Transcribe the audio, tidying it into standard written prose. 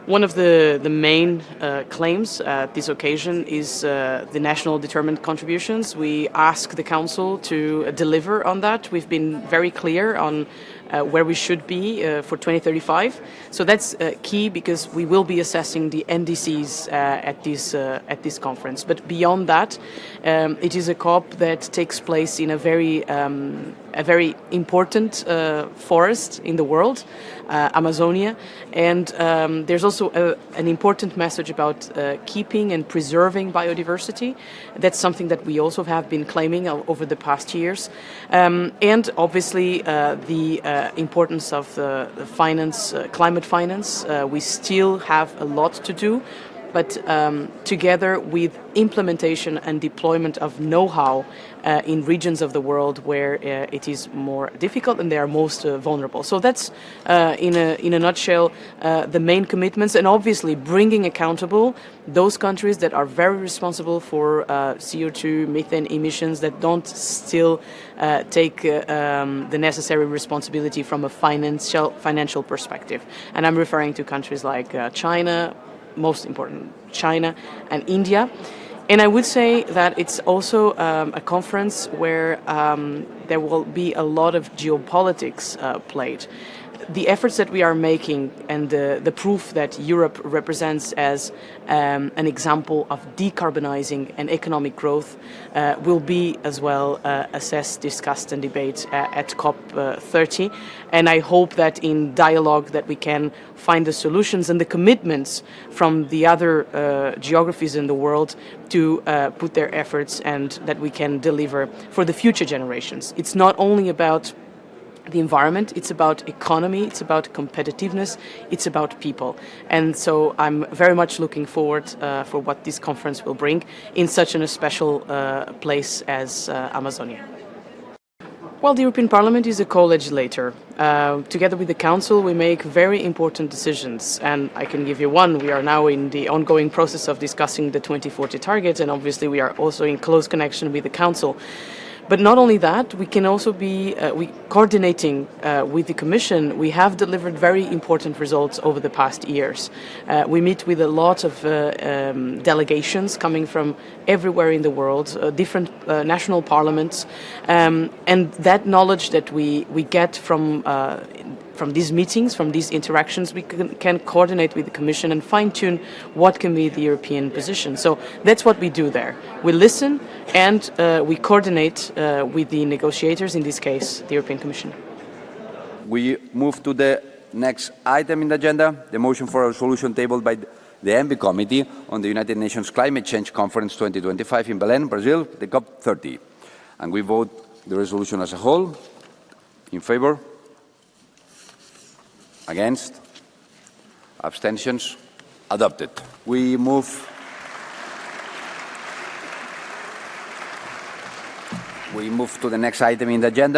One of the main claims at this occasion is the national determined contributions. We ask the Council to deliver on that. We've been very clear on where we should be for 2035. So that's key because we will be assessing the NDCs at this conference. But beyond that, it is a COP that takes place in a very important forest in the world, Amazonia, and there's also an important message about keeping and preserving biodiversity. That's something that we also have been claiming over the past years, and obviously the importance of the finance, climate finance. We still have a lot to do, but together with implementation and deployment of know-how in regions of the world where it is more difficult and they are most vulnerable. So that's, in a nutshell, the main commitments, and obviously bringing accountable those countries that are very responsible for CO2, methane emissions, that don't still take the necessary responsibility from a financial perspective. And I'm referring to countries like China, most important, China and India. And I would say that it's also a conference where there will be a lot of geopolitics played. The efforts that we are making and the proof that Europe represents as an example of decarbonizing and economic growth will be as well assessed, discussed and debated at COP30. And I hope that in dialogue that we can find the solutions and the commitments from the other geographies in the world to put their efforts, and that we can deliver for the future generations. It's not only about the environment, it's about economy, it's about competitiveness, it's about people. And so I'm very much looking forward for what this conference will bring in such a special place as Amazonia. Well, the European Parliament is a co-legislator. Together with the Council, we make very important decisions. And I can give you one. We are now in the ongoing process of discussing the 2040 targets, and obviously we are also in close connection with the Council. But not only that, we can also be coordinating with the Commission. We have delivered very important results over the past years. We meet with a lot of delegations coming from everywhere in the world, different national parliaments, and that knowledge that we get from these meetings, from these interactions, we can coordinate with the Commission and fine-tune what can be the European position. So that's what we do there. We listen and we coordinate with the negotiators, in this case, the European Commission. We move to the next item in the agenda, the motion for a resolution tabled by the ENVI Committee on the United Nations Climate Change Conference 2025 in Belém, Brazil, the COP30. And we vote the resolution as a whole. In favor? Against? Abstentions? Adopted. We move to the next item in the agenda.